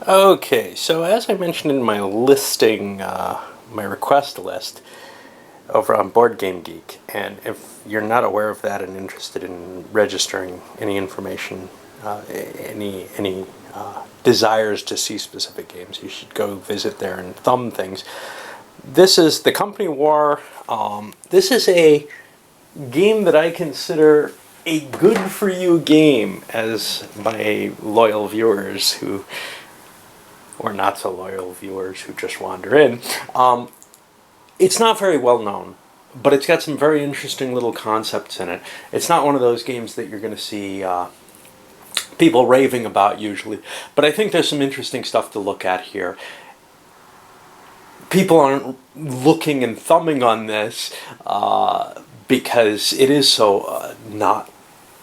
Okay, so as I mentioned in my listing, my request list over on Board Game Geek, and if you're not aware of that and interested in registering any information, any desires to see specific games, you should go visit there and thumb things. This is the Company War. This is a game that I consider a good for you game, as my loyal viewers who or not so loyal viewers who just wander in. It's not very well known, but it's got some very interesting little concepts in it. It's not one of those games that you're going to see people raving about usually, but I think there's some interesting stuff to look at here. People aren't looking and thumbing on this because it is so not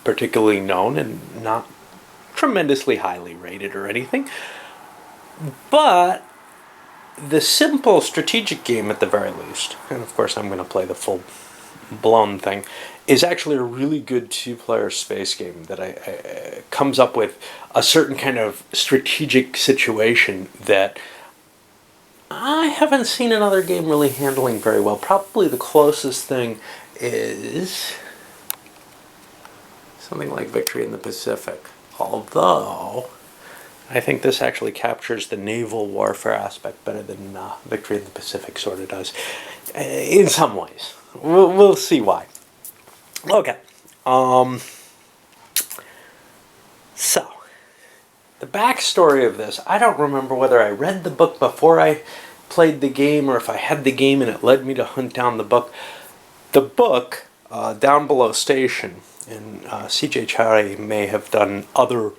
particularly known and not tremendously highly rated or anything. But the simple strategic game, at the very least, and of course I'm going to play the full-blown thing, is actually a really good two-player space game that comes up with a certain kind of strategic situation that I haven't seen another game really handling very well. Probably the closest thing is something like Victory in the Pacific, although I think this actually captures the naval warfare aspect better than Victory in the Pacific sort of does, in some ways. We'll see why. Okay. So, the backstory of this, I don't remember whether I read the book before I played the game or if I had the game and it led me to hunt down the book. The book, Down Below Station, and C.J. Chari may have done other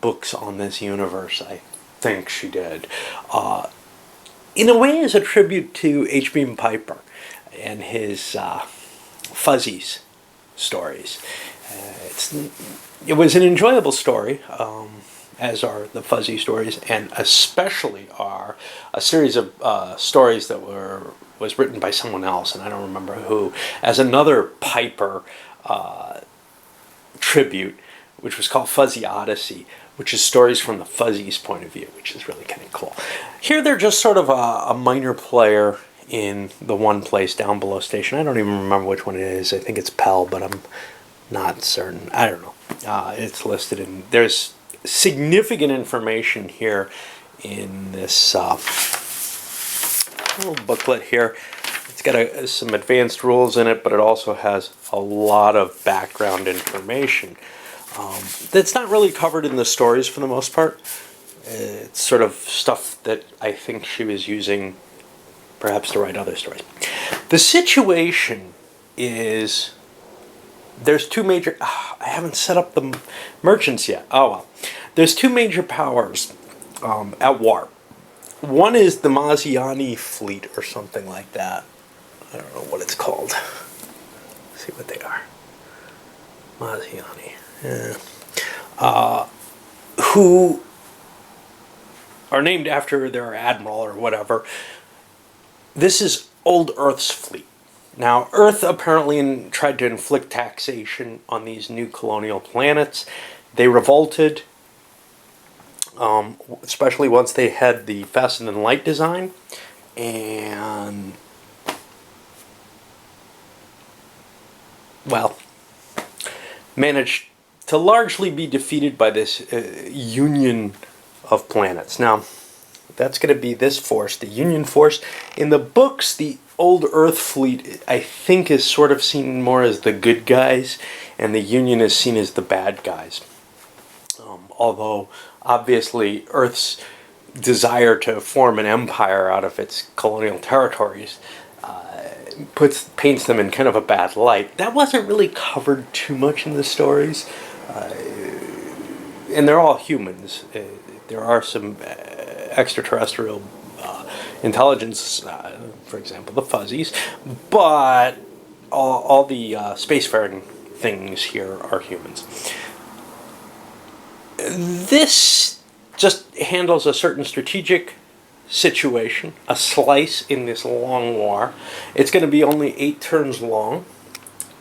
books on this universe, I think she did. In a way, is a tribute to H. Beam Piper and his Fuzzies stories. It was an enjoyable story, as are the Fuzzy stories, and especially are a series of stories that was written by someone else, and I don't remember who, as another Piper tribute, which was called Fuzzy Odyssey, which is stories from the Fuzzies' point of view, which is really kind of cool. Here they're just sort of a minor player in the one place, Down Below Station. I don't even remember which one it is. I think it's Pell, but I'm not certain. I don't know. It's listed in... There's significant information here in this little booklet here. It's got some advanced rules in it, but it also has a lot of background information that's not really covered in the stories for the most part. It's sort of stuff that I think she was using perhaps to write other stories. The situation is there's two major... I haven't set up the merchants yet. Oh well. There's two major powers at war. One is the Maziani fleet or something like that. I don't know what it's called. Let's see what they are. Maziani. Who are named after their admiral or whatever. This is Old Earth's fleet. Now, Earth apparently tried to inflict taxation on these new colonial planets. They revolted, especially once they had the Faster Than Light design, and, well, managed to largely be defeated by this union of planets. Now, that's going to be this force, the Union Force. In the books, the Old Earth fleet, I think, is sort of seen more as the good guys, and the Union is seen as the bad guys. Although, obviously, Earth's desire to form an empire out of its colonial territories paints them in kind of a bad light. That wasn't really covered too much in the stories. And they're all humans. There are some extraterrestrial intelligence, for example, the Fuzzies, but all the spacefaring things here are humans. This just handles a certain strategic situation, a slice in this long war. It's going to be only 8 turns long,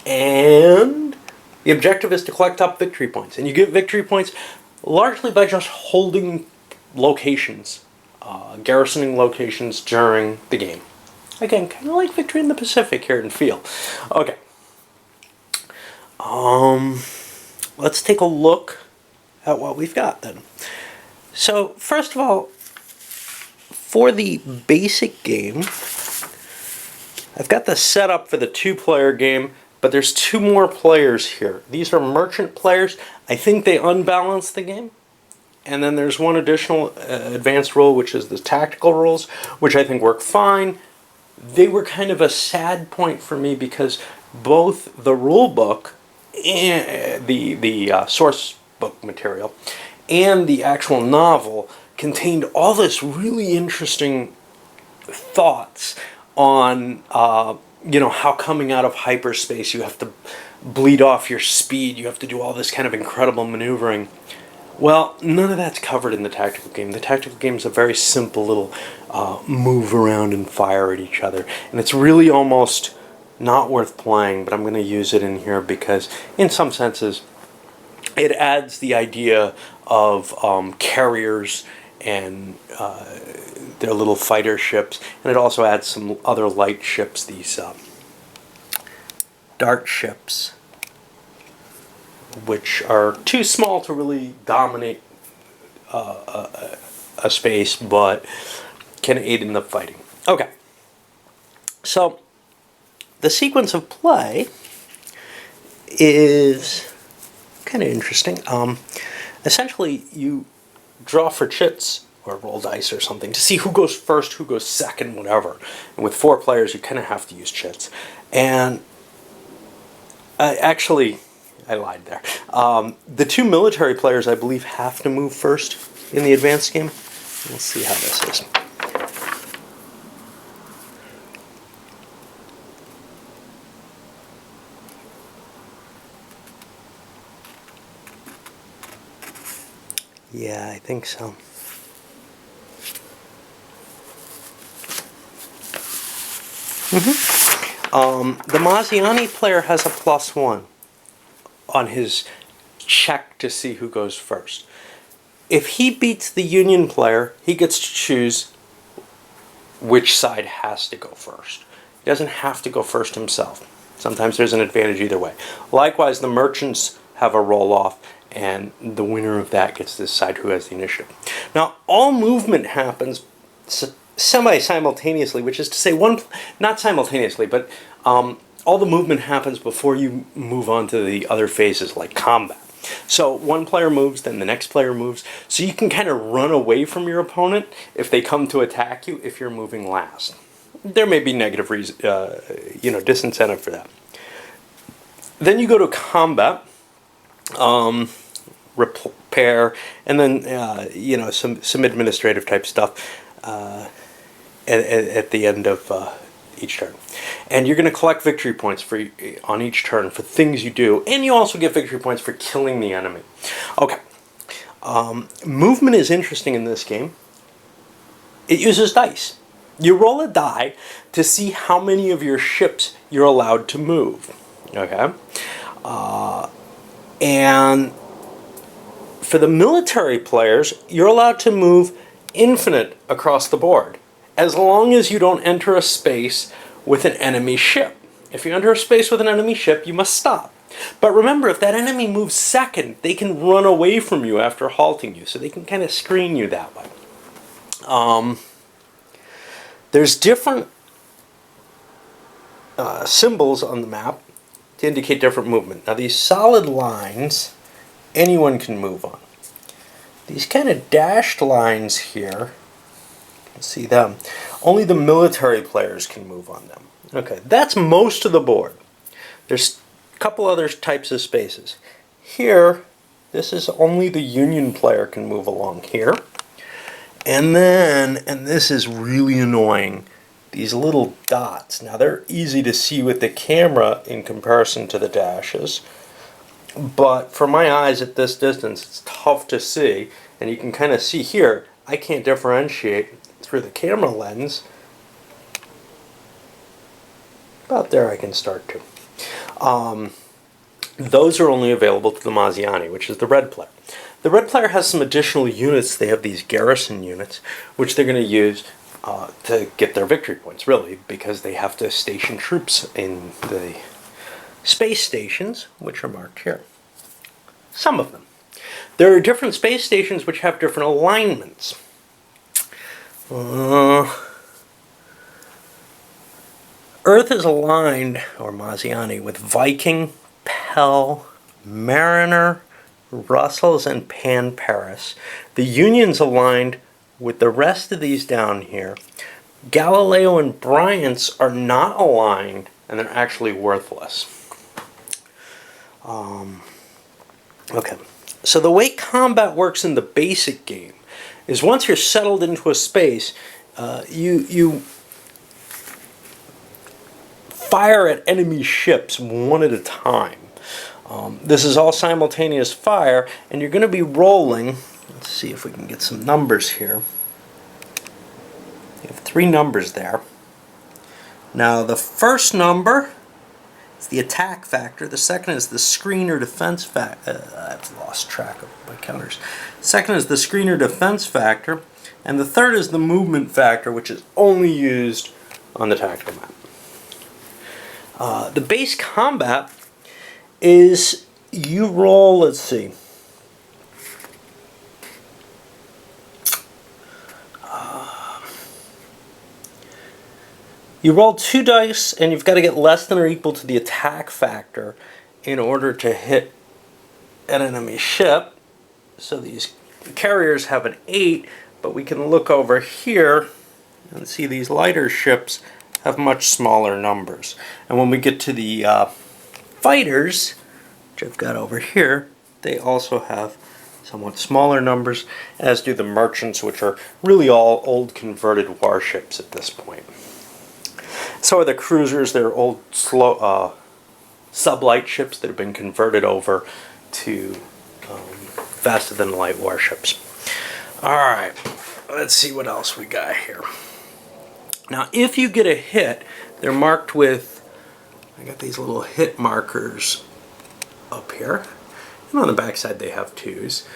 and the objective is to collect up victory points. And you get victory points largely by just holding locations, garrisoning locations during the game. Again, kind of like Victory in the Pacific here in feel. Okay. Let's take a look at what we've got then. So, first of all, for the basic game, I've got the setup for the 2-player game, but there's 2 more players here. These are merchant players. I think they unbalance the game. And then there's one additional advanced rule, which is the tactical rules, which I think work fine. They were kind of a sad point for me because both the rule book and the source book material and the actual novel contained all this really interesting thoughts on how coming out of hyperspace you have to bleed off your speed, you have to do all this kind of incredible maneuvering. Well, none of that's covered in the tactical game. The tactical game is a very simple little move around and fire at each other, and it's really almost not worth playing, but I'm going to use it in here because in some senses it adds the idea of carriers and their little fighter ships, and it also adds some other light ships, these dart ships, which are too small to really dominate a space, but can aid in the fighting. Okay, so the sequence of play is kind of interesting. Essentially, you draw for chits or roll dice or something to see who goes first, who goes second, whatever. And with 4 players, you kind of have to use chits. And I lied there. The 2 military players, I believe, have to move first in the advanced game. We'll see how this is. Yeah, I think so. The Maziani player has a +1 on his check to see who goes first. If he beats the Union player, he gets to choose which side has to go first. He doesn't have to go first himself. Sometimes there's an advantage either way. Likewise, the merchants have a roll-off, and the winner of that gets to decide who has the initiative. Now, all movement happens semi-simultaneously, which is to say, not simultaneously, but all the movement happens before you move on to the other phases, like combat. So one player moves, then the next player moves, so you can kind of run away from your opponent if they come to attack you if you're moving last. There may be negative disincentive for that. Then you go to combat, repair, and then some administrative type stuff at the end of each turn. And you're going to collect victory points on each turn for things you do, and you also get victory points for killing the enemy. Okay. Movement is interesting in this game. It uses dice. You roll a die to see how many of your ships you're allowed to move. Okay? And for the military players, you're allowed to move infinite across the board, as long as you don't enter a space with an enemy ship. If you enter a space with an enemy ship, you must stop. But remember, if that enemy moves second, they can run away from you after halting you, so they can kind of screen you that way. There's different symbols on the map to indicate different movement. Now, these solid lines, anyone can move on. These kind of dashed lines here, see them. Only the military players can move on them. Okay, that's most of the board. There's a couple other types of spaces. Here, this is only the Union player can move along here. And then, and this is really annoying, these little dots. Now, they're easy to see with the camera in comparison to the dashes. But for my eyes at this distance, it's tough to see. And you can kind of see here, I can't differentiate through the camera lens. About there I can start to. Those are only available to the Maziani, which is the red player. The red player has some additional units. They have these garrison units, which they're going to use to get their victory points, really, because they have to station troops in the space stations, which are marked here. Some of them. There are different space stations which have different alignments. Earth is aligned, or Maziani, with Viking, Pell, Mariner, Russell's, and Pan-Paris. The Union's aligned with the rest of these down here. Galileo and Bryant's are not aligned, and they're actually worthless. Okay, so the way combat works in the basic game is once you're settled into a space, you fire at enemy ships one at a time. This is all simultaneous fire, and you're going to be rolling. Let's see if we can get some numbers here. You have 3 numbers there. Now the first number is the attack factor. The second is the screen or defense factor. I've lost track of my counters. Second is the screen or defense factor, and the third is the movement factor, which is only used on the tactical map. The base combat is you roll, let's see, you roll 2 dice and you've got to get less than or equal to the attack factor in order to hit an enemy ship. So these carriers have an 8, but we can look over here and see these lighter ships have much smaller numbers. And when we get to the fighters, which I've got over here, they also have somewhat smaller numbers, as do the merchants, which are really all old converted warships at this point. So are the cruisers. They're old slow sublight ships that have been converted over to faster than light warships. Alright, let's see what else we got here. Now, if you get a hit, they're marked with, I got these little hit markers up here, and on the back side they have 2s.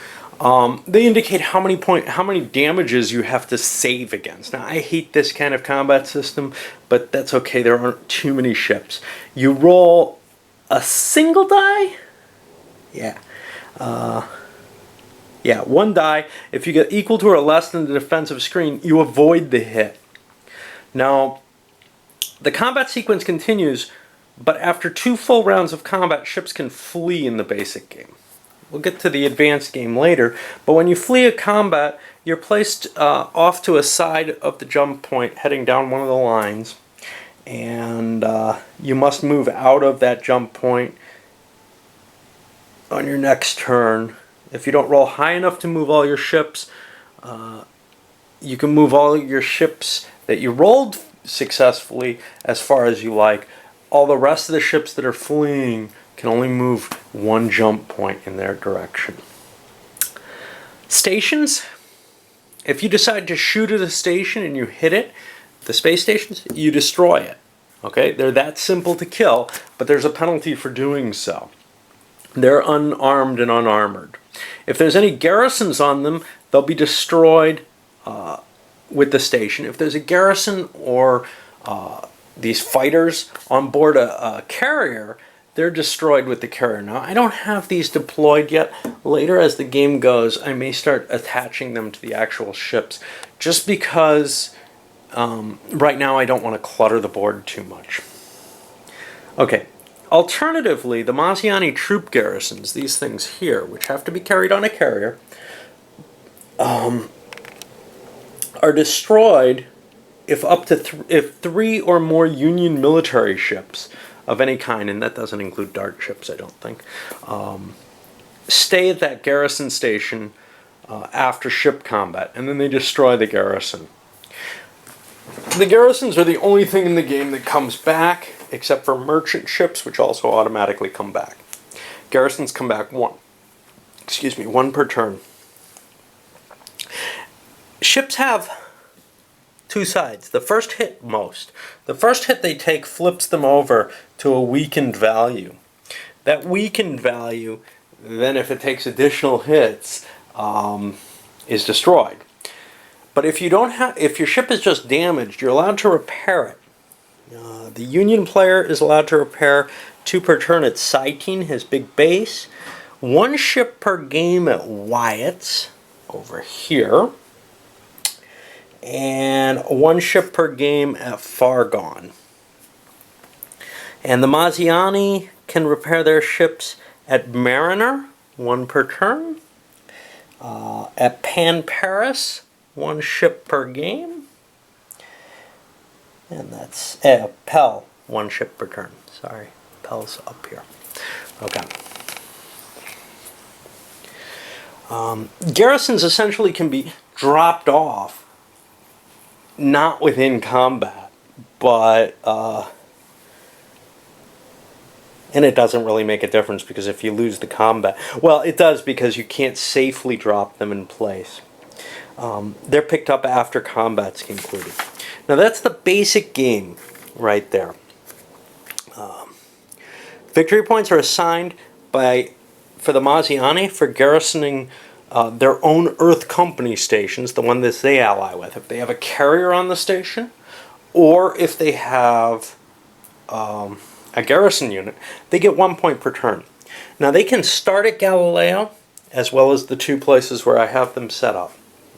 They indicate how many damages you have to save against. Now, I hate this kind of combat system, but that's okay. There aren't too many ships. You roll a single die. Yeah. Yeah, 1 die. If you get equal to or less than the defensive screen, you avoid the hit. Now, the combat sequence continues, but after 2 full rounds of combat, ships can flee in the basic game. We'll get to the advanced game later, but when you flee a combat, you're placed off to a side of the jump point, heading down one of the lines, and you must move out of that jump point on your next turn. If you don't roll high enough to move all your ships, you can move all your ships that you rolled successfully as far as you like. All the rest of the ships that are fleeing can only move 1 jump point in their direction. Stations. If you decide to shoot at a station and you hit it, the space stations, you destroy it. Okay, they're that simple to kill, but there's a penalty for doing so. They're unarmed and unarmored. If there's any garrisons on them, they'll be destroyed with the station. If there's a garrison or these fighters on board a carrier, they're destroyed with the carrier. Now, I don't have these deployed yet. Later, as the game goes, I may start attaching them to the actual ships, just because right now I don't want to clutter the board too much. Okay. Alternatively, the Maziani troop garrisons, these things here, which have to be carried on a carrier, are destroyed if if 3 or more Union military ships of any kind, and that doesn't include dart ships, I don't think, stay at that garrison station after ship combat, and then they destroy the garrison. The garrisons are the only thing in the game that comes back, except for merchant ships, which also automatically come back. Garrisons come back one per turn. Ships have 2 sides. The first hit The first hit they take flips them over to a weakened value. That weakened value, then if it takes additional hits, is destroyed. But if you don't have, if your ship is just damaged, you're allowed to repair it. The Union player is allowed to repair 2 per turn at Cytine, his big base. 1 ship per game at Wyatt's, over here. And 1 ship per game at Fargon. And the Maziani can repair their ships at Mariner, 1 per turn. At Pan Paris, 1 ship per game. And that's Pell, 1 ship per turn. Sorry, Pell's up here. Okay. Garrisons essentially can be dropped off, not within combat, but and it doesn't really make a difference because if you lose the combat, well, it does because you can't safely drop them in place. They're picked up after combat's concluded. Now that's the basic game right there. Victory points are assigned for the Maziani for garrisoning their own Earth Company stations, the one that they ally with. If they have a carrier on the station, or if they have a garrison unit, they get 1 point per turn. Now they can start at Galileo, as well as the 2 places where I have them set up.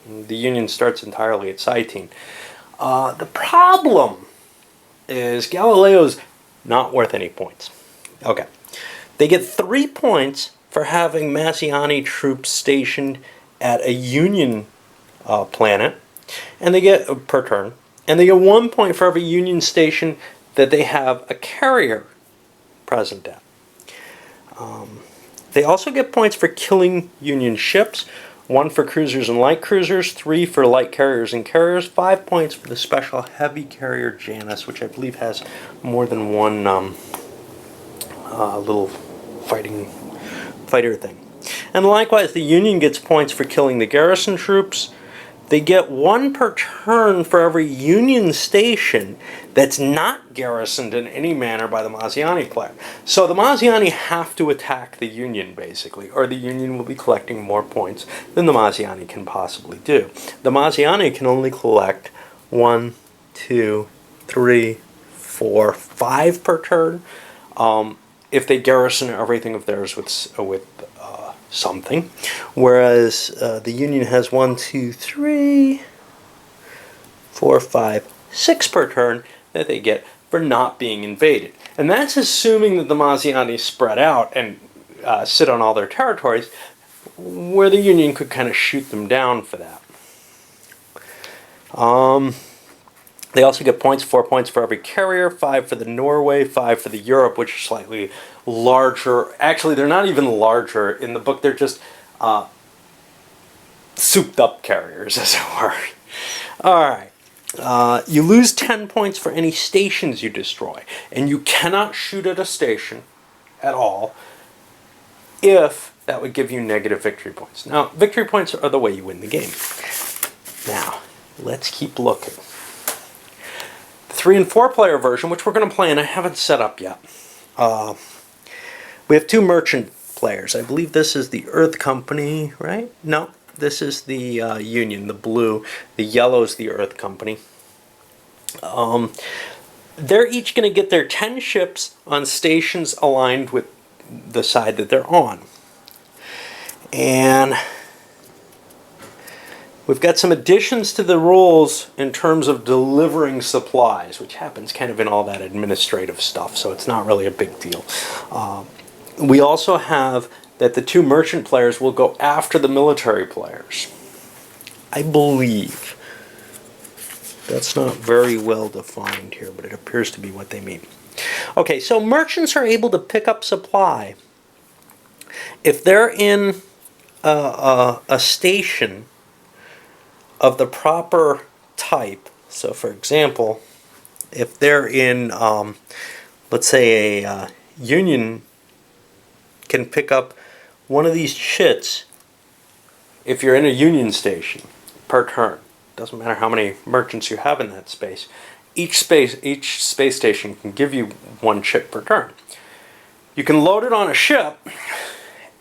The Union starts entirely at Cytine. The problem is Galileo's not worth any points. Okay. They get 3 points for having Maziani troops stationed at a Union planet, and they get per turn, and they get 1 point for every Union station that they have a carrier present at. They also get points for killing Union ships, 1 for cruisers and light cruisers, 3 for light carriers and carriers, 5 points for the special heavy carrier Janus, which I believe has more than one little fighter thing. And likewise, the Union gets points for killing the garrison troops. They get 1 per turn for every Union station that's not garrisoned in any manner by the Maziani player. So the Maziani have to attack the Union, basically, or the Union will be collecting more points than the Maziani can possibly do. The Maziani can only collect 1, 2, 3, 4, 5 per turn. If they garrison everything of theirs with something, whereas the Union has 1, 2, 3, 4, 5, 6 per turn that they get for not being invaded. And that's assuming that the Maziani spread out and sit on all their territories, where the Union could kind of shoot them down for that. They also get points, 4 points for every carrier, 5 for the Norway, 5 for the Europe, which are slightly larger. Actually, they're not even larger. In the book, they're just souped up carriers, as it were. Alright. You lose 10 points for any stations you destroy. And you cannot shoot at a station at all if that would give you negative victory points. Now, victory points are the way you win the game. Now, let's keep looking. 3 and 4 player version, which we're going to play and I haven't set up yet. We have 2 merchant players. I believe this is the Earth Company, right? No, this is the Union, the blue. The yellow is the Earth Company. They're each going to get their 10 ships on stations aligned with the side that they're on. And we've got some additions to the rules in terms of delivering supplies, which happens kind of in all that administrative stuff, so it's not really a big deal. We also have that the 2 merchant players will go after the military players. I believe. That's not very well defined here, but it appears to be what they mean. Okay, so merchants are able to pick up supply if they're in a station of the proper type. So for example, if they're in, let's say a Union can pick up one of these chits if you're in a Union station per turn. Doesn't matter how many merchants you have in that space. Each space station can give you 1 chit per turn. You can load it on a ship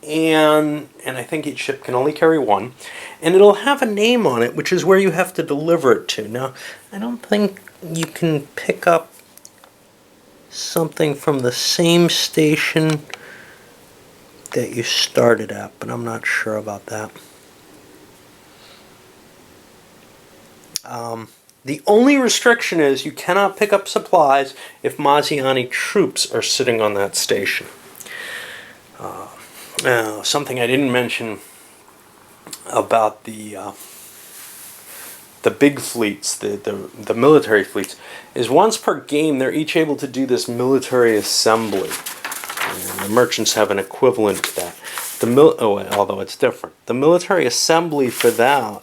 and I think each ship can only carry one, and it'll have a name on it, which is where you have to deliver it to. Now, I don't think you can pick up something from the same station that you started at, but I'm not sure about that. The only restriction is you cannot pick up supplies if Maziani troops are sitting on that station. Something I didn't mention about the big fleets, the military fleets, is once per game they're each able to do this military assembly. And the merchants have an equivalent to that. Although it's different. The military assembly for the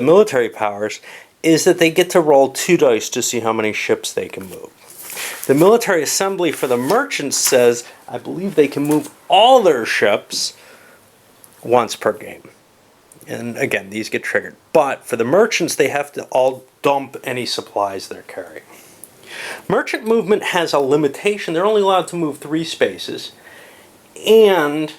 military powers is that they get to roll 2 dice to see how many ships they can move. The military assembly for the merchants says, I believe they can move all their ships once per game. And again, these get triggered. But for the merchants, they have to all dump any supplies they're carrying. Merchant movement has a limitation. They're only allowed to move 3 spaces. And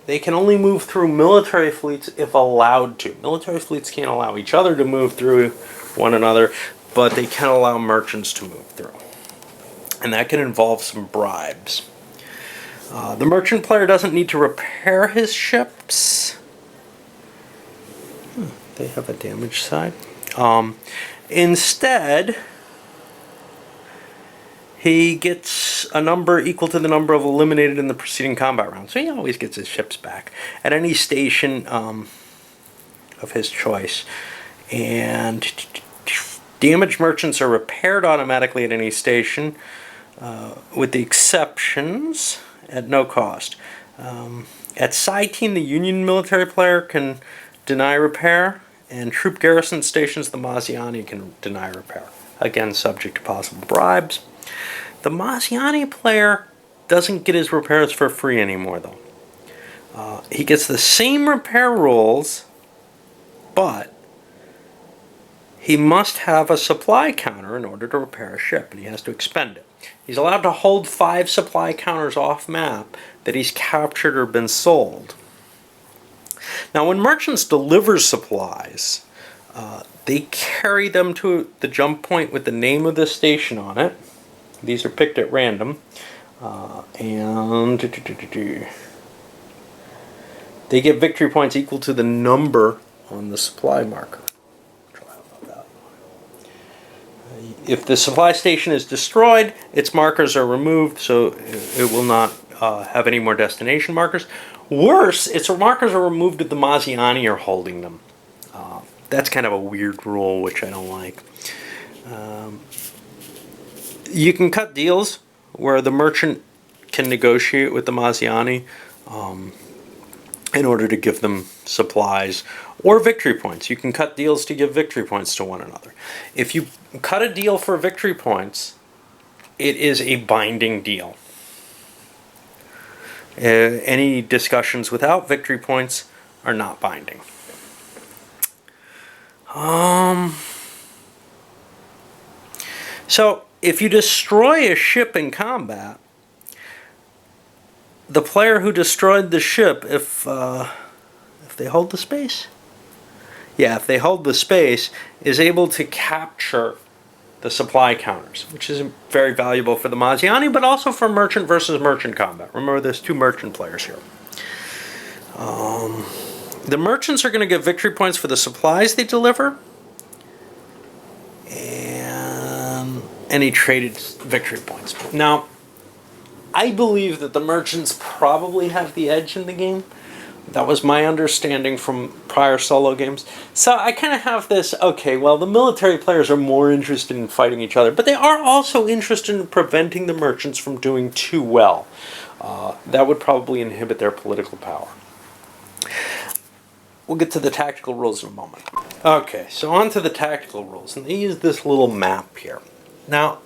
they can only move through military fleets if allowed to. Military fleets can't allow each other to move through one another, but they can allow merchants to move through. And that can involve some bribes. The merchant player doesn't need to repair his ships. They have a damage side. Instead, he gets a number equal to the number of eliminated in the preceding combat round. So he always gets his ships back at any station of his choice. And damaged merchants are repaired automatically at any station, with the exceptions at no cost. At side team, the Union military player can deny repair, and troop garrison stations, the Maziani can deny repair. Again, subject to possible bribes. The Maziani player doesn't get his repairs for free anymore, though. He gets the same repair rules, but he must have a supply counter in order to repair a ship, and he has to expend it. He's allowed to hold 5 supply counters off map that he's captured or been sold. Now, when merchants deliver supplies, they carry them to the jump point with the name of the station on it. These are picked at random. And they get victory points equal to the number on the supply marker. If the supply station is destroyed, its markers are removed, so it will not have any more destination markers. Worse, its markers are removed if the Maziani are holding them. That's kind of a weird rule, which I don't like. You can cut deals where the merchant can negotiate with the Maziani in order to give them supplies or victory points. You can cut deals to give victory points to one another. If you cut a deal for victory points, it is a binding deal. Any discussions without victory points are not binding. So, if you destroy a ship in combat, the player who destroyed the ship, if they hold the space? Yeah, if they hold the space, is able to capture the supply counters, which is very valuable for the Maziani, but also for merchant versus merchant combat. Remember, there's 2 merchant players here. The merchants are going to get victory points for the supplies they deliver, and any traded victory points. Now, I believe that the merchants probably have the edge in the game. That was my understanding from prior solo games. So I kind of have this, okay, well, the military players are more interested in fighting each other, but they are also interested in preventing the merchants from doing too well. That would probably inhibit their political power. We'll get to the tactical rules in a moment. Okay, so on to the tactical rules. And they use this little map here. Now,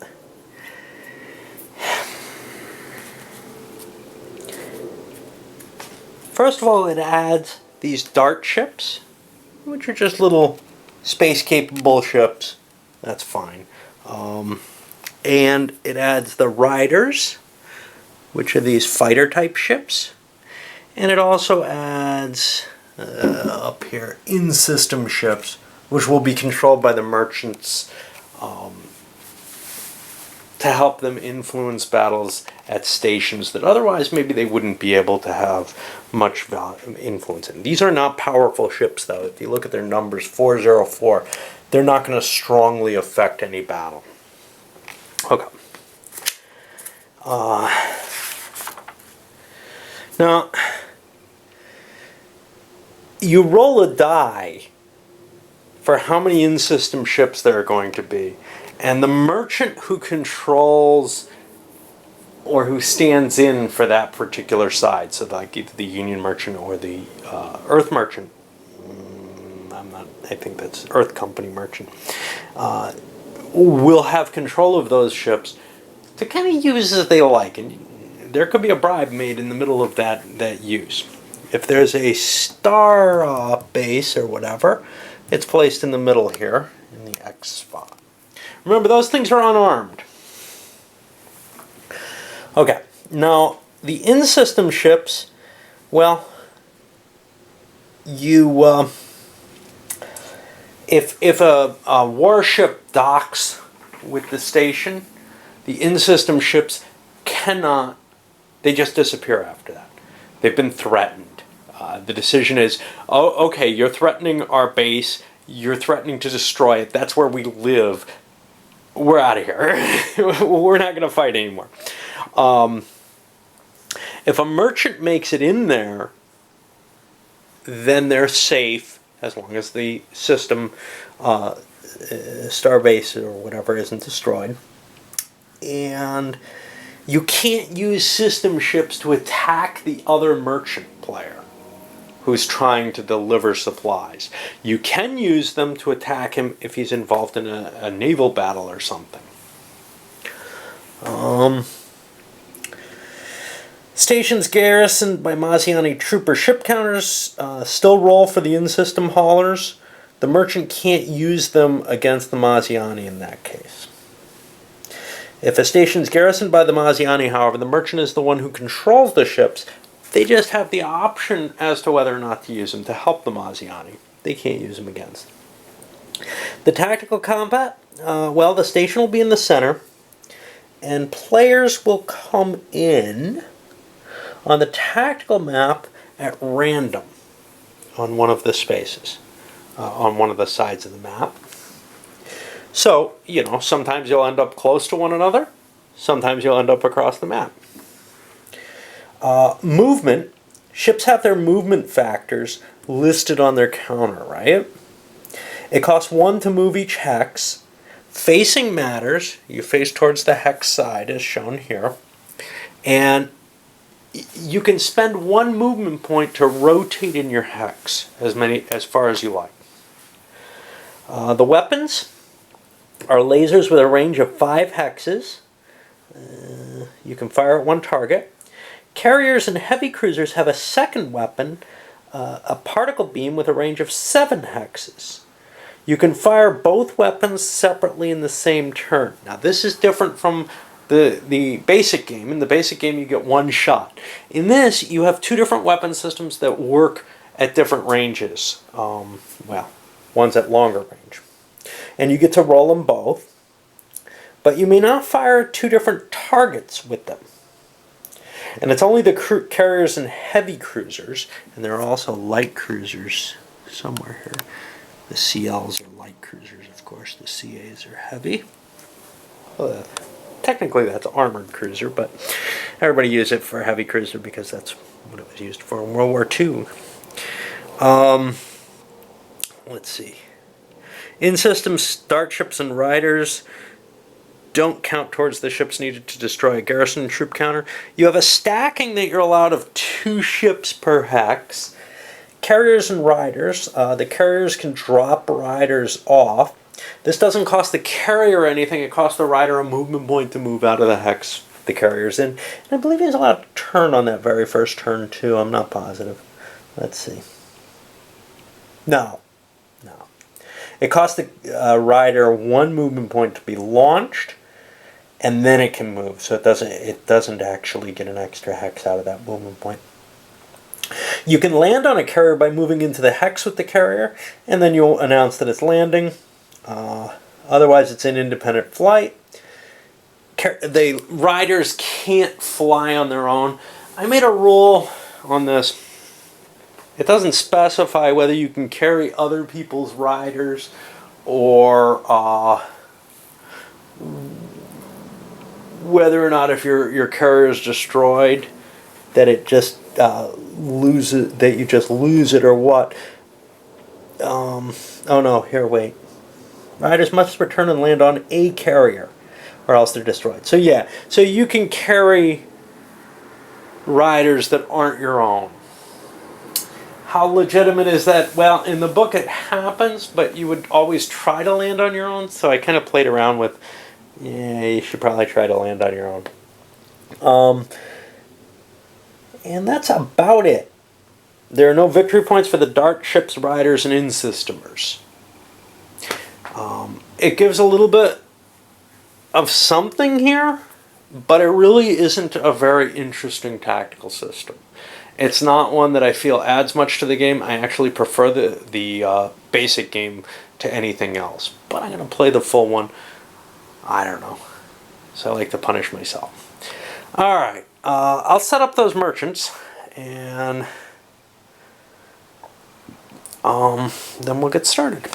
first of all, it adds these dart ships, which are just little space-capable ships. That's fine. And it adds the riders, which are these fighter type ships. And it also adds up here in-system ships, which will be controlled by the merchants to help them influence battles at stations that otherwise maybe they wouldn't be able to have much influence in. These are not powerful ships, though. If you look at their numbers, 404, they're not going to strongly affect any battle. Okay. Now, you roll a die for how many in-system ships there are going to be. And the merchant who controls or who stands in for that particular side, so like either the Union merchant or the Earth merchant, I think that's Earth Company merchant, will have control of those ships to kind of use as they like. And there could be a bribe made in the middle of that use. If there's a star base or whatever, it's placed in the middle here in the X spot. Remember, those things are unarmed. Okay, now the in-system ships, well, you if a warship docks with the station, the in-system ships cannot, they just disappear after that. They've been threatened. The decision is, oh, okay, you're threatening our base, you're threatening to destroy it, that's where we live, we're out of here. We're not going to fight anymore. If a merchant makes it in there, then they're safe as long as the system, starbase or whatever, isn't destroyed. And you can't use system ships to attack the other merchant player who's trying to deliver supplies. You can use them to attack him if he's involved in a naval battle or something. Stations garrisoned by Maziani trooper ship counters still roll for the in-system haulers. The merchant can't use them against the Maziani in that case. If a station is garrisoned by the Maziani, however, the merchant is the one who controls the ships. They just have the option as to whether or not to use them to help the Maziani. They can't use them against. The tactical combat, well, the station will be in the center, and players will come in on the tactical map at random on one of the spaces, on one of the sides of the map. So, you know, sometimes you'll end up close to one another, sometimes you'll end up across the map. Movement, ships have their movement factors listed on their counter, right? It costs 1 to move each hex. Facing matters. You face towards the hex side as shown here. And you can spend 1 movement point to rotate in your hex as far as you like. The weapons are lasers with a range of 5 hexes. You can fire at one target. Carriers and heavy cruisers have a second weapon, a particle beam with a range of 7 hexes. You can fire both weapons separately in the same turn. Now this is different from the basic game. In the basic game you get 1 shot. In this you have 2 different weapon systems that work at different ranges. Well, one's at longer range. And you get to roll them both. But you may not fire at 2 different targets with them. And it's only the carriers and heavy cruisers, and there are also light cruisers somewhere here. The CLs are light cruisers, of course. The CAs are heavy. Technically that's armored cruiser, but everybody used it for a heavy cruiser because that's what it was used for in World War II. Let's see. In-system starships and riders don't count towards the ships needed to destroy a garrison troop counter. You have a stacking that you're allowed of 2 ships per hex. Carriers and riders. The carriers can drop riders off. This doesn't cost the carrier anything. It costs the rider a movement point to move out of the hex the carrier's in. And I believe he's allowed to turn on that very first turn too. I'm not positive. Let's see. No. It costs the rider 1 movement point to be launched. and then it can move. So it doesn't actually get an extra hex out of that movement point. You can land on a carrier by moving into the hex with the carrier, and then you'll announce that it's landing. Otherwise, it's in independent flight. The riders can't fly on their own. I made a rule on this. It doesn't specify whether you can carry other people's riders or whether or not, if your carrier is destroyed, that it just loses, that you just lose it, or what. Oh no, here, wait. Riders must return and land on a carrier, or else they're destroyed. So yeah, so you can carry riders that aren't your own. How legitimate is that? Well, in the book it happens, but you would always try to land on your own, so I kind of played around with, yeah, you should probably try to land on your own. And that's about it. There are no victory points for the dark ships, riders, and in-systemers. It gives a little bit of something here, but it really isn't a very interesting tactical system. It's not one that I feel adds much to the game. I actually prefer the basic game to anything else. But I'm going to play the full one. I don't know. So I like to punish myself. Alright, I'll set up those merchants, and then we'll get started.